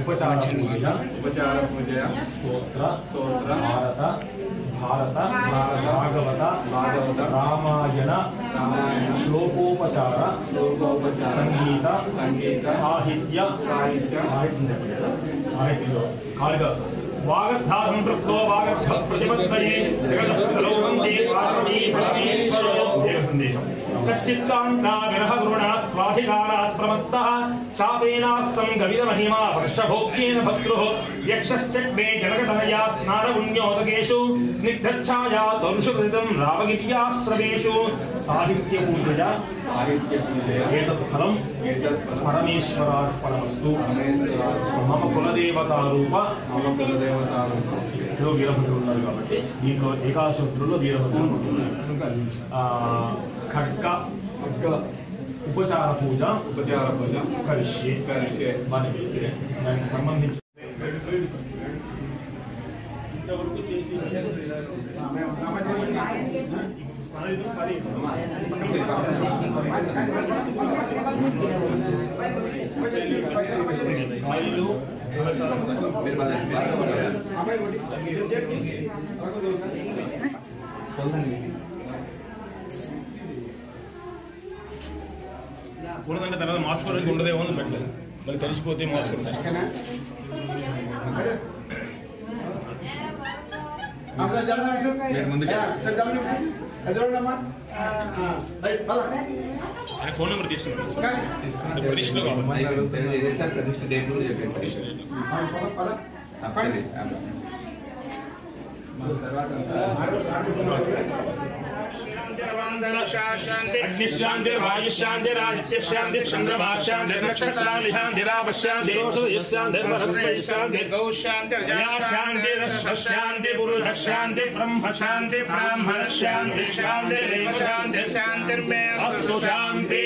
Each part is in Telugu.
उपचार पूजया स्तोत्र भारत भागवत रामायण श्लोकोपचार संगीत साहित्य वागद्धातं प्रस्तो वागद्ध प्रतिपत्तये जगदस्तलो वन्दे पार्वती परमेश्वरो देवसन्देशम् कश्चित् कान्ता विरहगुणा स्वाधिकारात् प्रमत्तः शापेनास्तं गविदमहिमा वृष्टभोक्येन भक्तुः यक्षश्चक्रे जनकतनया स्नानपुण्योदकेषु निग्धच्छाया तरुषुकृतं रामगिर्याश्रमेषु साहित्यपूजया एतत् फलं परमेश्वरार्पणमस्तु मम कुलदेवतारूप వీరభద్రులు ఉన్నారు కాబట్టి దీంట్లో ఏకాశుద్ధుల్లో వీరభద్రులు ఖడ్గ ఉపచార పూజ కరిష్యే మనకి దానికి సంబంధించి ఇంతవరకు చేసి కూడదంటే తర్వాత మార్చుకోవడానికి ఉండదేమో అని పెట్టలేదు మళ్ళీ తెలిసిపోతే మార్చుకుంటాం ఫోన్ నెంబర్ తీసుకున్నాను अग्निशांति वायुशांति आदित्यशांति चंद्रभाशांति नक्षत्रालिशांति रावशांति शांति गौशांति शांति रश्वशांति पुरुषशांति ब्रह्मशांति ब्राह्मणशांति शांति शांति शांतिर्मे अस्तु शांति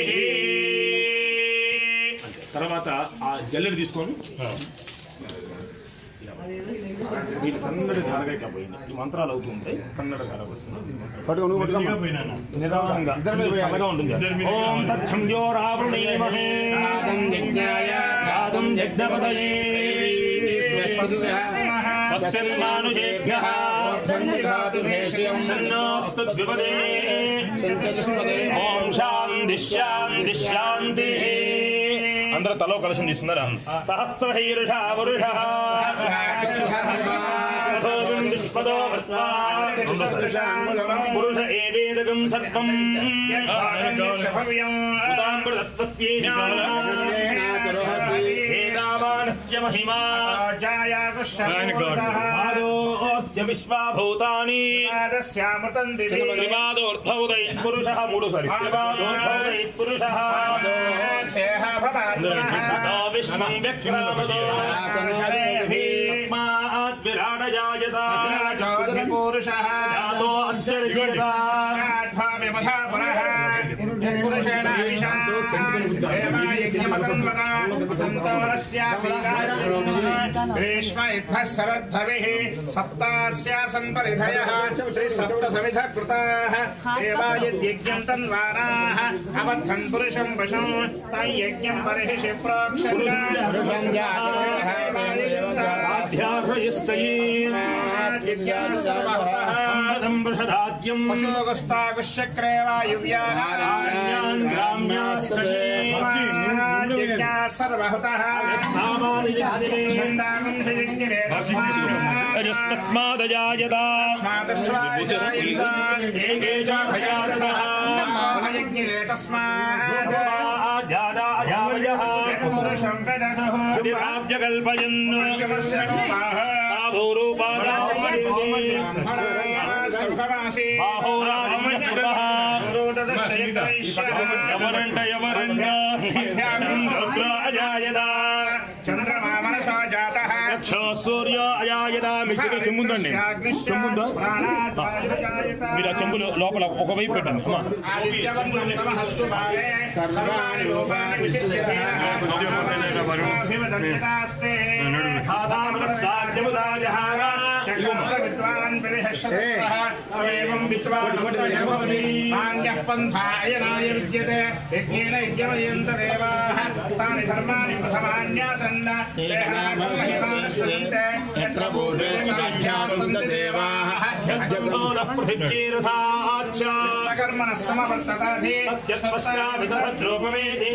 తర్వాత ఆ జల్లెడు తీసుకొని వీటి కన్నడ ధారగా ఇట్లా పోయింది ఈ మంత్రాలు అవుతుంటాయి కన్నడ ధార వస్తుంది నిదానంగా చల్లగా ఉంటుంది ఓం తచ్చంద్యో రావణీమహే గాతుం యజ్ఞపతయే స్వస్తిర్మానుజేభ్యః సన్నోస్తద్విపదే ఓం శాంతి శాంతి శాంతి అందరూ తలో కలశం తీసుకున్నారా సహస్రహీరుషా వరుషః పురుష ఏవేదకం సర్వం ఏదావానస్య మహిమా విశ్వాభూతాని పురుషః మూడు సరి పురుషః విష్ణుం వ్యక్రామదో విరాడజాయత పురుషః జాతో అక్షరజయత పురుషేణ గ్రీష్మ ఇద్భః శరద్ధవిః సప్తాస్యాసన్ పరిధయః త్రిసప్తసమిధ కృతాః దేవాయజ్ఞం తన్వారాః అవద్ధన్ పురుషం వశం తం యజ్ఞం పరిహిషి ప్రోక్షణాద్యం పశోగస్తాగుశ్చక్రే వాయువ్యాన్ గ్రామ్యాస్తజ్ఞా సర్వహుతః తస్మాదజాయత పురుషం కల్పయన్ చంద్రమా మనసా జాతః సూర్య అజాయత. మీకు చెంబుందండి, చెంబుందా? మీరు ఆ చెంబు లోపల ఒకవైపు పెట్టండి. विद्वान् विदेहश्रतः एवं विद्वान् भवति मान्यः पन्थायनाय विद्यते यज्ञेन यज्ञमयन्त देवाः तानि धर्माणि प्रथमान्यासन् देहानामहिमानस्सन्ते यत्र भूते साध्यासन्त देवाः यज्ञोनः पृथिव्यैरथाच्च कर्मणः समवर्तताधि तस्यस्पष्टाविदभद्रोपवेदि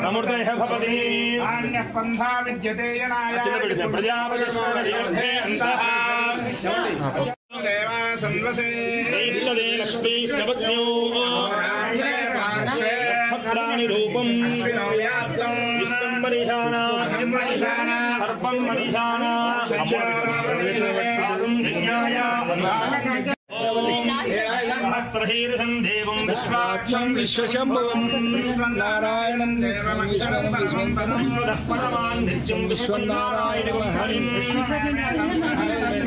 अमूर्तयः भवति अन्यः पन्था विद्यते यनाय प्रजापतिर्थे अन्तः देवा सन्वसे श्रेष्ठदे लक्ष्मीश्च पत्न्यो भद्राणि रूपम् विष्णुम् मनीषाणा सर्पम् मनीषाणा सहस्रशीर्षम् देवम् विश्वाक्षम् विश्वशम्भुवम् नारायणम् परमान् नित्यम् विश्वनारायणम् हरिम्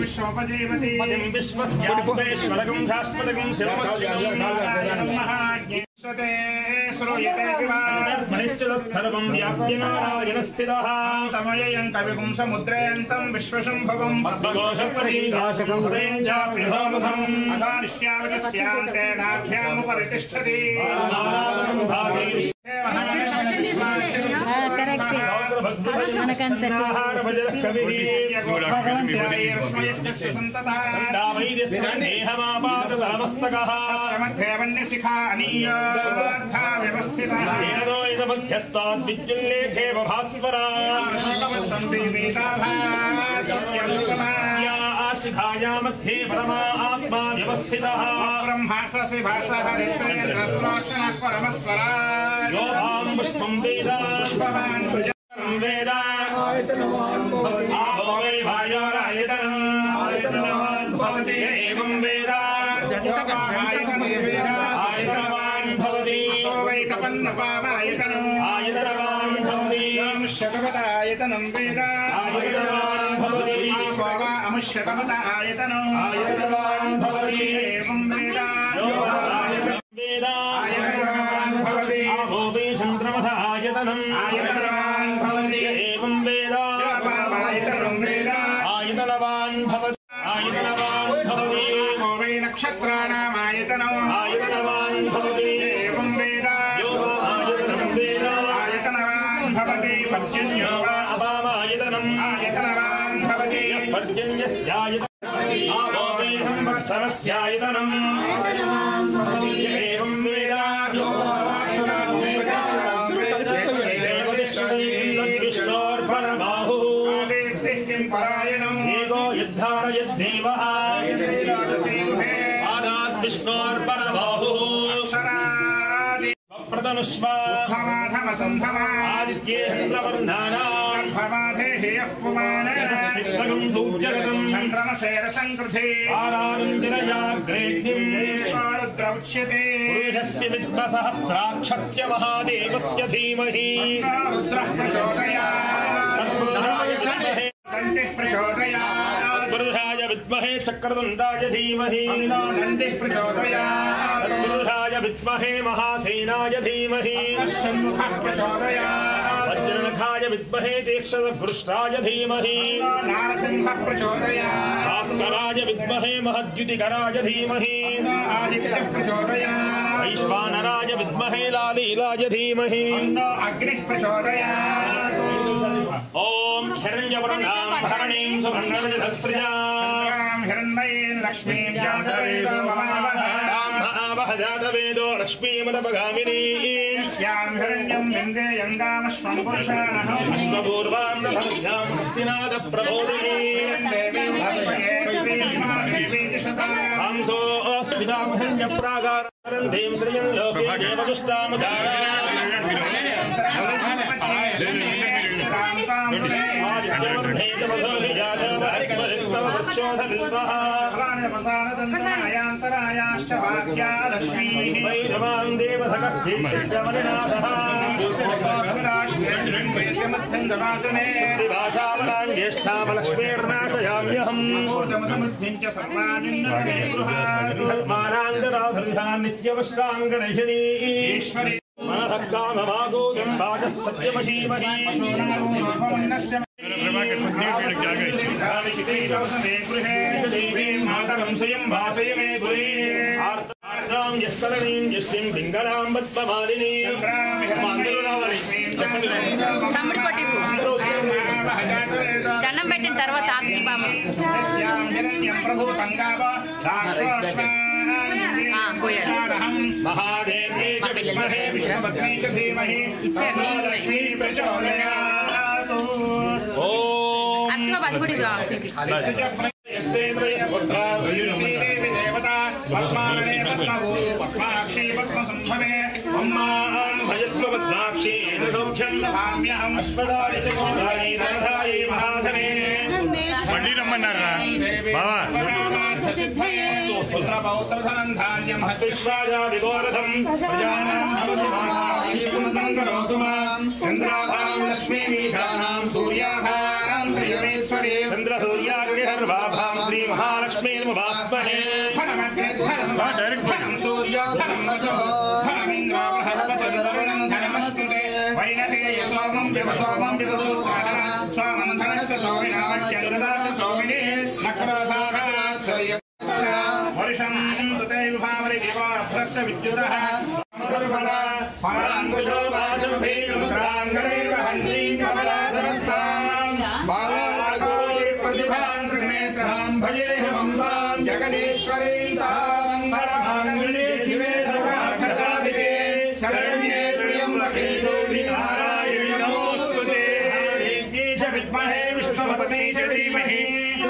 विश्वोपजीवति विश्वस्याश्वरकम् शाश्वतकम् शिवमक्षम् सर्वम् व्याप्य नारायणस्थितः तमयम् कविगुम् समुद्रेऽन्तम् विश्वशम्भवम् अगानिश्यावतस्यान्तेनाभ्यामुपरितिष्ठति मध्यस्ताद्विद्युल्लेखे भास्वरा शिखाया मध्ये परमा आत्मा व्यवस्थितः ब्रह्मासि भासः परमस्वरा योगां पुष्पं वेद वेद वै वायोरायतनम् भवति एवं वेद आयतनवान् भवति वै तपन्नपामायतनम् आयतनवान् भवति शतपदायतनं वेद आयतनवान् भवति अमुष्यतपदायतनम् आयतनवान् भवति एवं वेद वेद आयतनवान् भवति भोवे चन्द्रमथ आयतनम् आयतनवान् भवति एवं वेद आयतनं वेद आयतनवान् भवति आयतनवान् भवति वै नक्षत्राणाम् आयतनम् आयतनवान् भवति एवं वेद आयतनं वेद आयतनवान् भवति पर्जन्यो वा अपामायतनम् आयतनवान् भवति पर्जन्यस्यायतनम् आभोवे संवत्सरस्यायतनम् एवं वेद विष्णोर्परबाहुः एको यद्धारयद्देवः आदात् विष्णोर्परबाहुः प्रतनुष्वा आदित्येन्द्रवर्णानाम् विश्वगम् सूर्यगतम् चन्द्रमसेरसङ्कृते आरानन्दिरयाग्रेग्निम् रुद्रौच्यते पुरुषस्य विद्मसहस्राक्षस्य महादेवस्य धीमहि रुद्रः प्रचोदयात् नन्दिः प्रचोदयात् पुरुषाय विद्महे चक्रदण्डाय धीमहि नन्दिः प्रचोदयात् पुरुषाय विद्महे महासेनाय धीमहि शम्मुखः प्रचोदयात् वज्रनखाय विद्महे तीक्ष्णपुरुषाय धीमहि नारसिंहः प्रचोदयात् भास्कराय विद्महे महद्युतिकराय धीमहि आदित्यः प्रचोदयात् वैश्वानराय विद्महे लालीलाय धीमहि अग्निः प्रचोदयात् ॐ हिरण्यवर्णां हरणीं सुवर्णरजतस्त्रियां हिरण्मयीं लक्ष्मीं वह जातवेदो लक्ष्मीमदपगामिनीं स्यां हिरण्यं विन्देयङ्गामश्वं पुरुषाणः अश्वपूर्वां नभस्यां हंसो अस्मितां हिरण्यप्रागारन्तीं श्रियं लोके न्तरायाश्च वाक्या लक्ष्मीः वैरवां देवसखमध्यं ददातुमे भाषावनां ज्येष्ठामलक्ष्मीर्नाशयाम्यहम् च सर्वान् मानाङ्गराधर्षा नित्यवश्राङ्गणैषणी ईश्वरी తమ్ముడు కొట్టింపు దండం పెట్టిన తర్వాత ఆత్మీ బామ అక్షమ బతుకుడి మళ్ళీ రమ్మన్నారా బావా చంద్ర సూర్యాగ్నిర్వాభాం శ్రీ మహాలక్ష్మీ నమః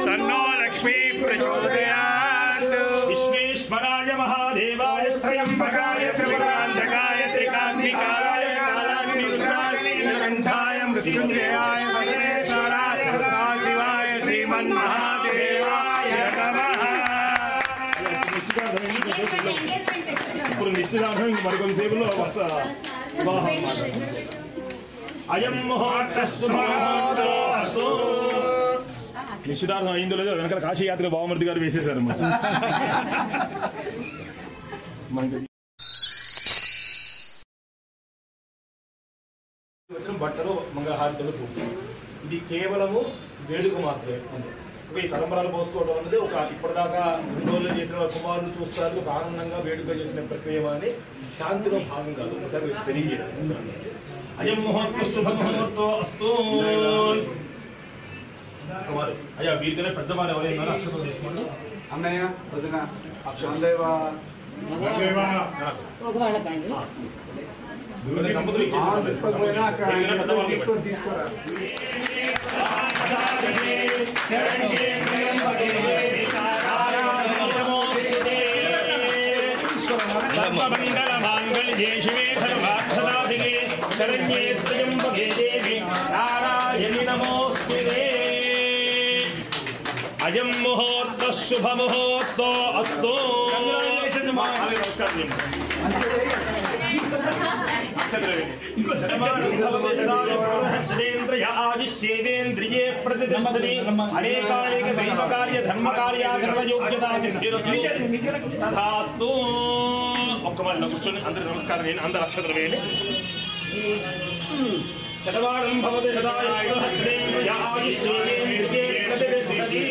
तन्नो लक्ष्मी प्रचोदयात्। विश्वेश्वराय महादेवाय त्र्यंबकाय त्रिपुरांतकाय त्रिकाग्निकाय कालाग्निरुद्राय मृत्युंजयाय सर्वेश्वराय सदाशिवाय श्रीमन्महादेवाय नमः। ఇప్పుడు నిశ్చితార్థం ఇంక మరికొన్ని సేపులో వస్తా వివాహం అయం ముహూర్తస్తు ముహూర్తస్తు నిశ్చితార్థం అయిందో లేదో వెనకాల కాశీయాత్ర బావమూర్తి గారు వేసేశారు బట్టలు మంగళహారతులు ఇది కేవలము వేడుక మాత్రమే. ఈ తలంబరాలు పోసుకోవడం అనేది ఒక ఇప్పటిదాకా 2 రోజులు చేసిన కుమారులు చూస్తారు ఒక ఆనందంగా వేడుక చేసిన ప్రక్రియ అని శాంతిలో భాగం కాదు. ఒకసారి తెలియజేయాలి. అయం ముహూర్త శుభ ముహూర్తో అస్తు. అయ్యా వీరికనే పెద్దవారు ఎవరైనా అక్షరం తీసుకోండి. అన్నయ్య వదిన తీసుకోరా మంగళమాంగళ్యే శివే సర్వార్థసాధికే శరణ్యే త్ర్యంబకే దేవి నారాయణి నమోస్తుతే. అయం ముహూర్త శుభ ముహూర్తో అస్తు. ఆదిశ్యేంద్రియే ప్రతిష్టతి అనేకానేక దైవ కార్య ధర్మ కార్యాచరణ యోగ్యతా తథాస్తు. ఒక్క మళ్ళీ కూర్చొని అందరూ నమస్కారం చేయండి. అందరు అక్షతలు వేయండి. శతవారం భవతి సదాయేంద్రియ ఆదిశ్యేంద్రియే ప్రతిష్టతి.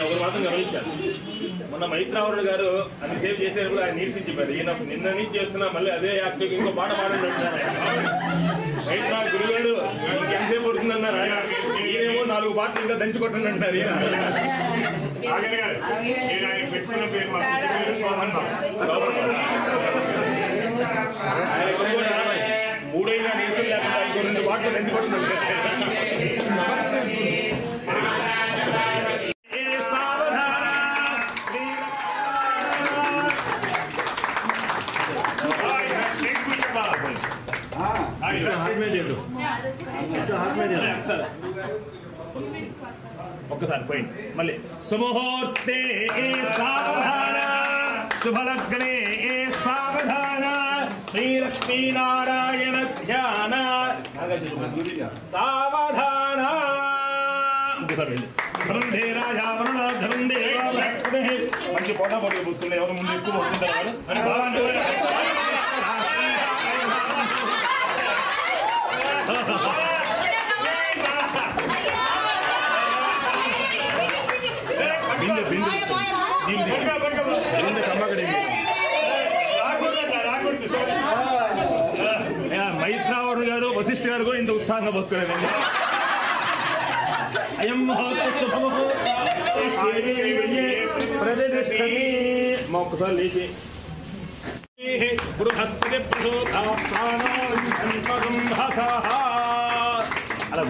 ఒకరు మాత్రం గమనించారు. మొన్న మైత్రావరుడు గారు అది సేవ్ చేసేటప్పుడు ఆయన నీరసించిపోయారు. ఈయన నిన్న నుంచి చేస్తున్నా మళ్ళీ అదే యాక్టివ్ ఇంకో పాట పాడండి అంటున్నారు. మైత్రా గురుగారు ఎంతసేపు పడుతుందన్నారు. ఈయనేమో 4 పాటలు ఇంకా దంచుకొట్టండి అంటారు. పెట్టుకున్న పేరు మూడైనా నీరసం లేకుండా ఇంకో 2 పాటలు దంచుకొట్టండి. ఒక్కసారి పోయింది మళ్ళీ. సుముహూర్తే సావధాన శుభలగ్నే సావధాన శ్రీలక్ష్మీనారాయణ ధ్యాన సావధాన. ఇంకోసారి వరుణే రాజా వరుణ ధరుణ్ దేవ మంచి పోటా పోటీ పూసుకున్నాయి ఎవరు ముందు ఎక్కువ వస్తుంటారు వాళ్ళు అని బాగుంటుంది మైత్రావరుడు గారు వశిష్ఠ గారు కూడా ఇంత ఉత్సాహంగా పోసుకోలేదండి అయం మా ఒక్కసారి లేచి అలా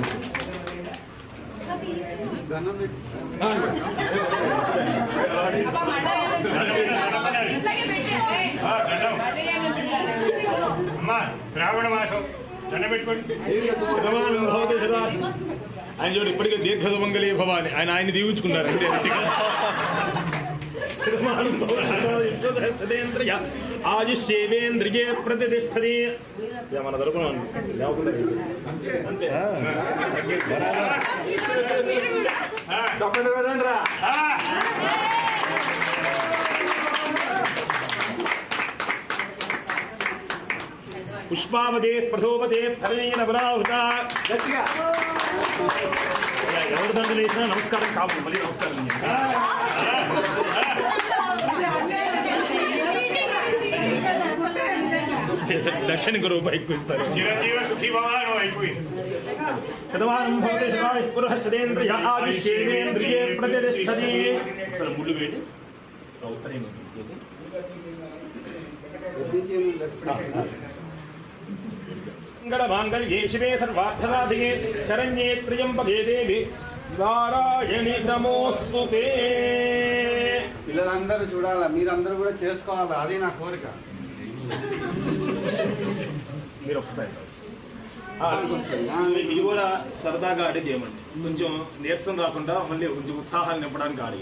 అమ్మా శ్రావణ మాసం దండ పెట్టుకోండి ఆయన చూడు ఇప్పటికే దీర్ఘమంగళీ భవాని ఆయన దీవించుకున్నారు అంటే ఆయుష్యేంద్రియే ప్రతిష్టది మన తరపున అంతే పుష్పావదే ప్రసోపదే ఫలైన బలాహుత ఎవరి దండలు వేసినా నమస్కారం కాదు మళ్ళీ నమస్కారం దక్షిణ గురువు ఎక్కువ ఇస్తారు చిరంజీవ సుఖీ భవాను అయిపోయింది ముళ్ళు వేడి మంగళమాంగళ్యే శివే సర్వార్థసాధికే శరణ్యే త్ర్యంబకే దేవి నారాయణి నమోస్తుతే. పిల్లలందరూ చూడాలా, మీరందరూ కూడా చేసుకోవాలా, అది నా కోరిక. మీరు ఒకసారి ఇది కూడా సరదాగా ఆడి చేయమండి, కొంచెం నీరసం రాకుండా మళ్ళీ కొంచెం ఉత్సాహాన్ని నింపడానికి ఆడి.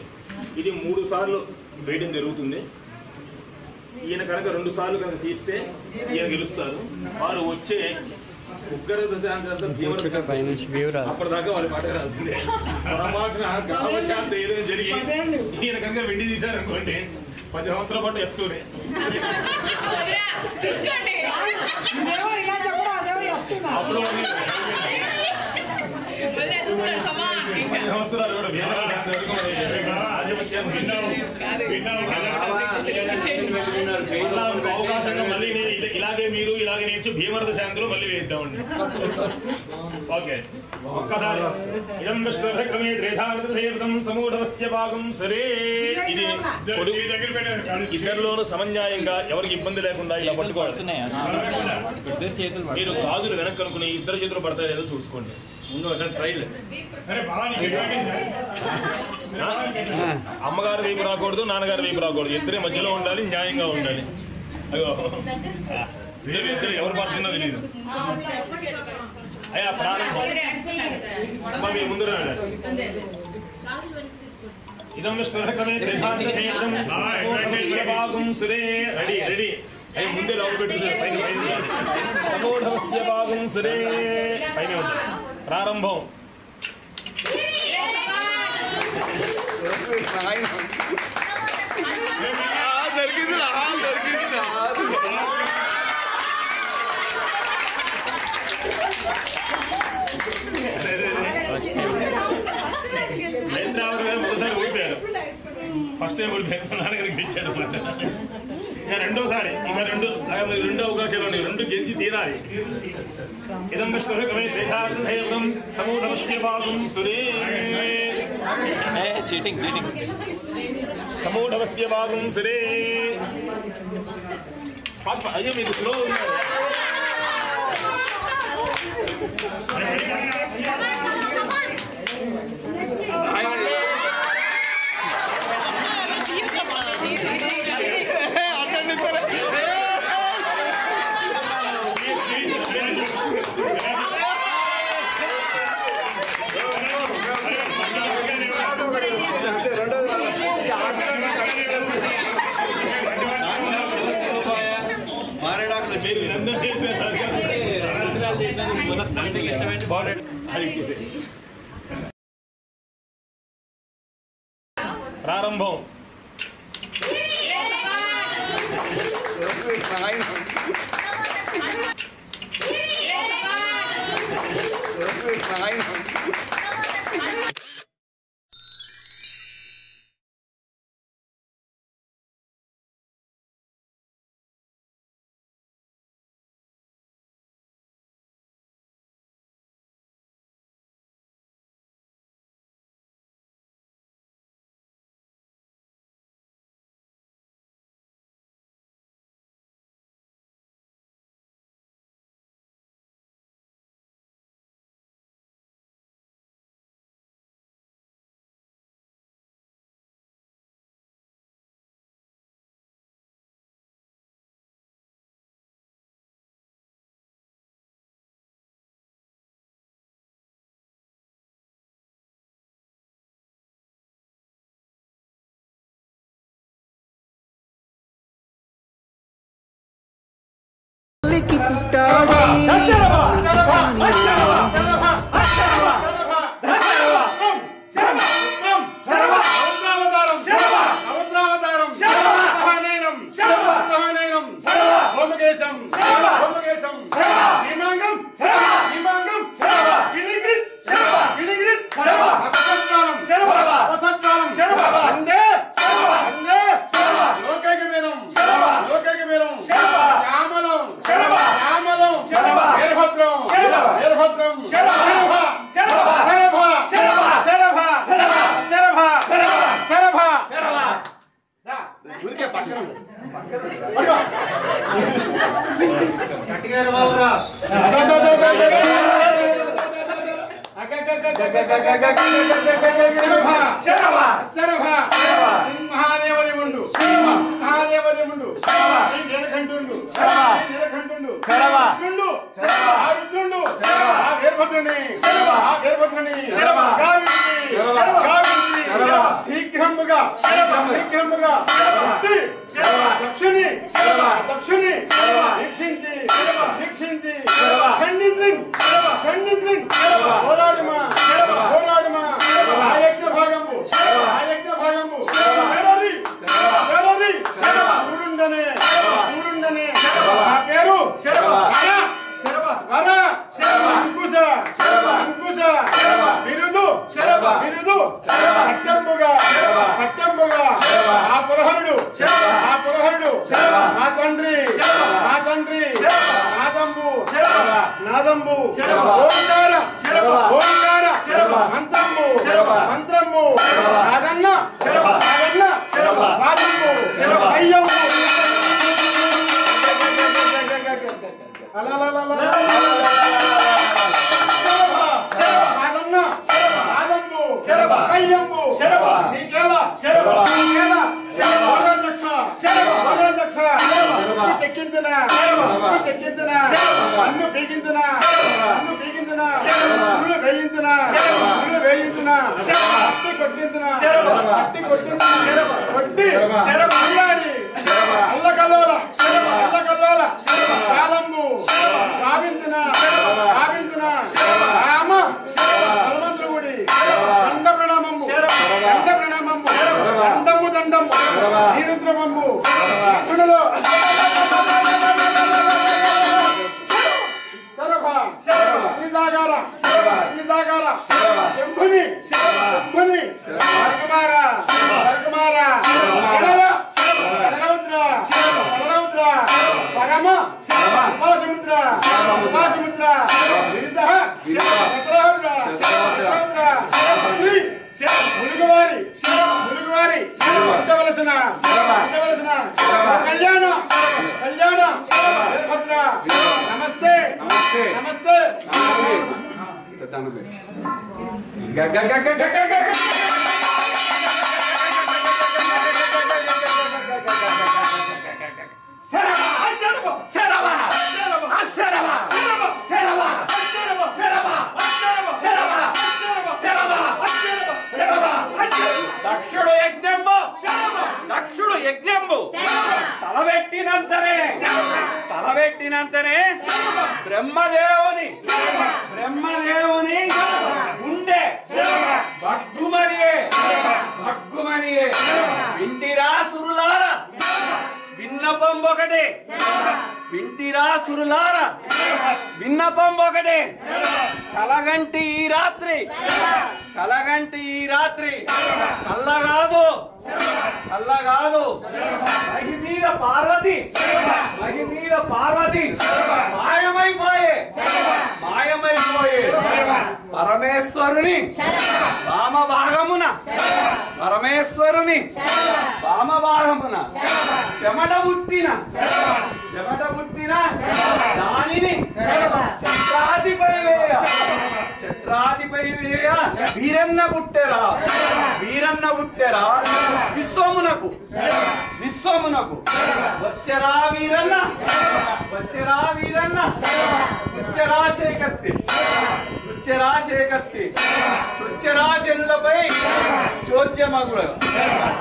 ఇది 3 సార్లు వేయడం జరుగుతుంది. ఈయన కనుక 2 సార్లు కనుక తీస్తే ఈయన గెలుస్తారు. వారు వచ్చే ఉగ్ర దశాంతంతా అప్పటిదాకా వాళ్ళ మాట రాల్సిందే. పొరపాటున గ్రామశాంతి ఏదైనా జరిగి ఈయన కనుక వెండి తీశారనుకోండి 10 సంవత్సరాల పాటు ఎఫ్తూనే. అప్పుడు 10 సంవత్సరాలు కూడా అవకాశంగా మళ్ళీ ఇలాగే మీరు ఇలాగే నేర్చు భీమరథ శాంతిలో మళ్ళీ వేద్దామండి. ఓకే, ఒక్కసారి ఇదం విష్ణుక్రమే త్రేధామృతం సమూఢవస్య భాగం సరే. ఇది ఇద్దరిలోనూ సమన్యాయంగా ఎవరికి ఇబ్బంది లేకుండా ఇలా పట్టుకోవాలి. మీరు గాజులు వెనక్కి అనుకుని 2 చేతులు పడతాయి లేదో చూసుకోండి. అమ్మగారు వైపు రాకూడదు, నాన్నగారు వైపు రాకూడదు, ఇద్దరే మధ్యలో ఉండాలి, న్యాయంగా ఉండాలి. అయ్యో ఇద్దరు ఎవరు పడుతున్నా తెలియదు. అయ్యా ప్రారంభం మీ ముందు రండి. ఇదం విష్ణుక్రమే భాగం సురే. రెడీ రెడీ అయ్యి ముందే లోపల పెట్టుకుంటారు. పైన సమూఢవస్య భాగం సురే పైన ఉంటుంది. ప్రారంభం. మైత్రావతి గారు మొదటిసారి ఓడిపోయారు. ఫస్ట్ టైం ఓడిపోయారు, నాన్నగారికి ఇచ్చారు. రెండోసారి ఇంకా 2 అవకాశాలు ఉన్నాయి. 2 గెలిచి తీరాలి. ఇదం విష్ణుక్రమే త్రేధామృతం సమూఢవస్య భాగం సురే. సమూఢవస్య భాగం సురే. అయ్యో మీకు స్లో ఉన్నారు. ప్రారంభం. పుట్టాడే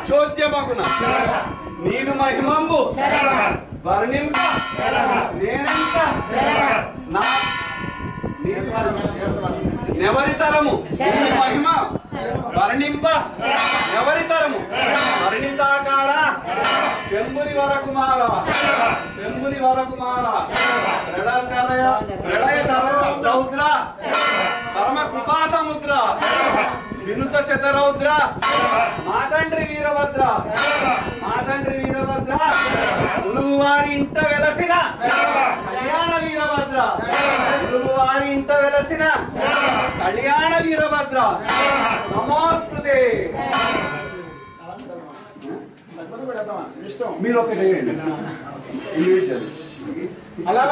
చోద్యమగున నీదు మహిమంబు వర్ణింప నేనెంత నా నెవరితరము మహిమ వర్ణింప నెవరితరము వర్ణితాకార శంభుని వరకుమార శంభుని వరకుమార ప్రళయతర రౌద్ర పరమ కృపా సముద్ర వినుత శతరౌద్ర మాతండ్రి వీరభద్ర మాతండ్రి వీరభద్ర ఉలుగువారి ఇంట వెలసిన కళ్యాణ వీరభద్ర ఉలుగువారి ఇంట వెలసిన కళ్యాణ వీరభద్ర నమోస్తుతే. మీరు ఒకటి ఇండివిజువల్ అలా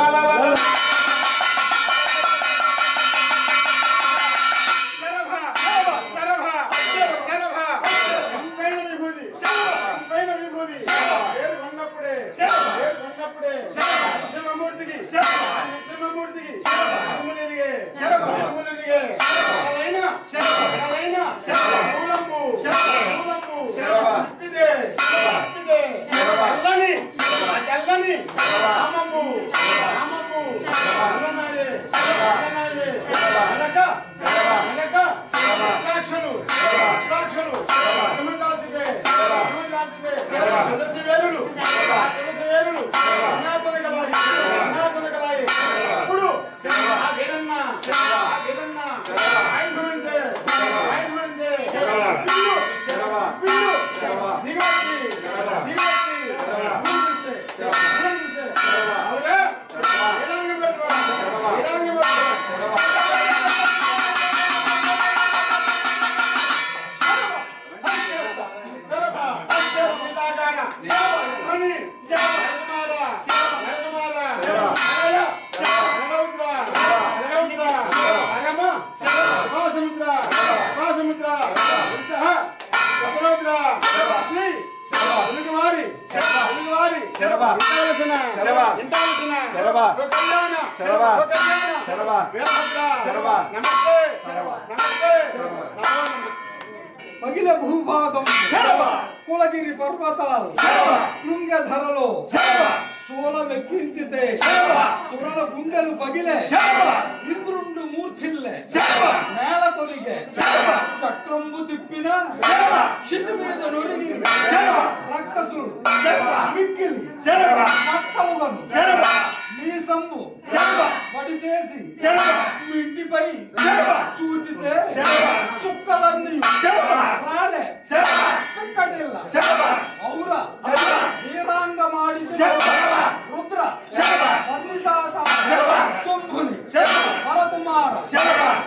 అఖిల భూభాగం కులగిరి పర్వతాలు శృంగధరలో సోలమెక్కించితే సురల గుండెలు పగిలే ఇంద్రుండు మూర్ఛిల్లే నేల కొలిగే చక్రంబు తిప్పిన చితి మీద నొరిగి రక్కసులు మిక్కిలి మక్కలుగను నీ సంబు పడి చేసి ఇంటిపై చూచితే చుక్కలన్నీ రాలే పిక్కటిల్ల ఔరా వీరాంగమాడి రుద్ర వర్ణితాత శంభుని వరకుమార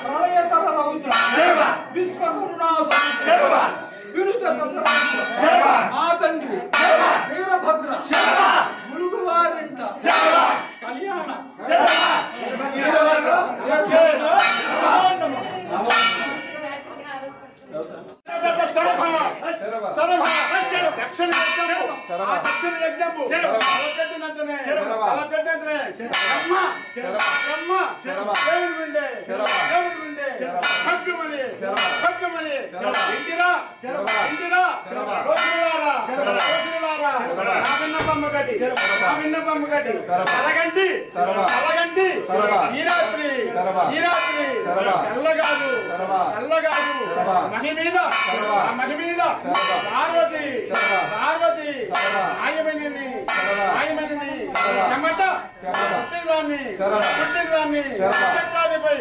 ప్రళయతర రౌద్ర విశ్వకరుణాస వినుత సత్ర మాతండ్రి వీరభద్ర మురుగువారింట కళ్యాణ దక్షిణ యజ్ఞము తలపెట్టినంతనే మహిమీద పార్వతి చెమట పుట్టినదాన్ని చట్టాదిపై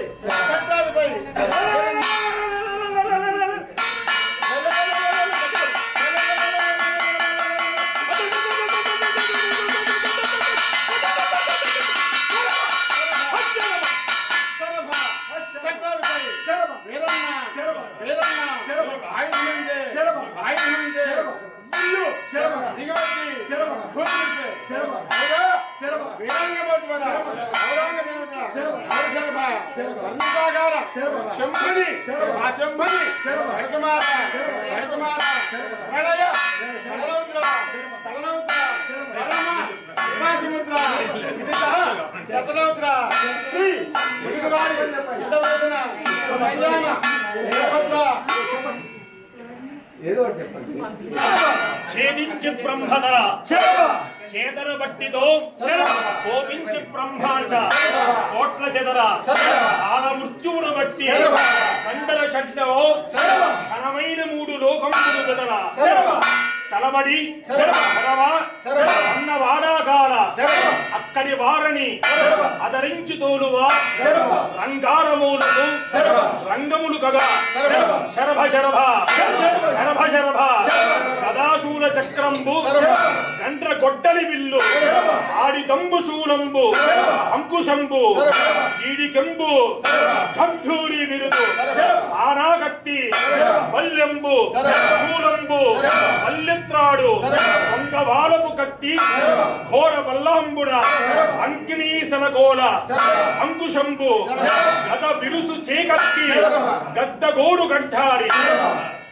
ఏదో చెప్పండి ఛేదించి బ్రహ్మధర చేతన బట్టితో కోపించి బ్రహ్మాండ కోట్ల చెదర కాల మృత్యువును బట్టి కండల చెట్ల ఘనమైన 3 లోకములు చెదర తలబడి అన్న వాడాకాల అక్కడి వారని అదరించి తోలువా రంగారములకు రంగములు కగా శరభ శరభ శరభ శరభ గదాశూల చక్రంబు గండ్ర గొడ్డలి విల్లు ఆడి దంబు శూలంబు అంకుశంబు ఈడికెంబు ఝంఝూరి విరుదు ఆనాగత్తి వల్యంబు శూలంబు వల్లెత్రాడు వంగవాలపు కత్తి ఘోర వల్లాంబుడ అంకినీ సనగోల అంకుశంబు గద బిరుసు చేకత్తి గద్దగోడు గడ్డాడి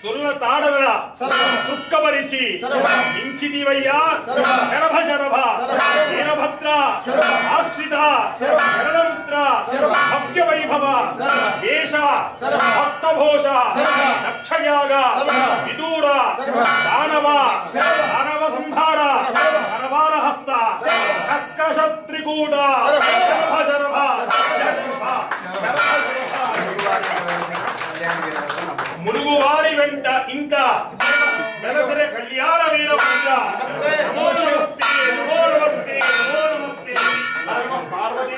సురుల తాడల సుక్కబరిచి ఇంచిదివయ్యా శరభ శరభ వీరభద్ర ఆశ్రిత శరణముద్ర భవ్య వైభవ వేష భక్తభోష దక్షయాగ విదూర దానవ దానవ సంహార కరవార హస్త కర్కశత్రికూట శరభ శరభ మునుగువారి వెంట ఇంకా వెలసరే కళ్యాణ వీరభద్ర నమో నమస్తే నమో నమస్తే నమో నమస్తే పార్వతీ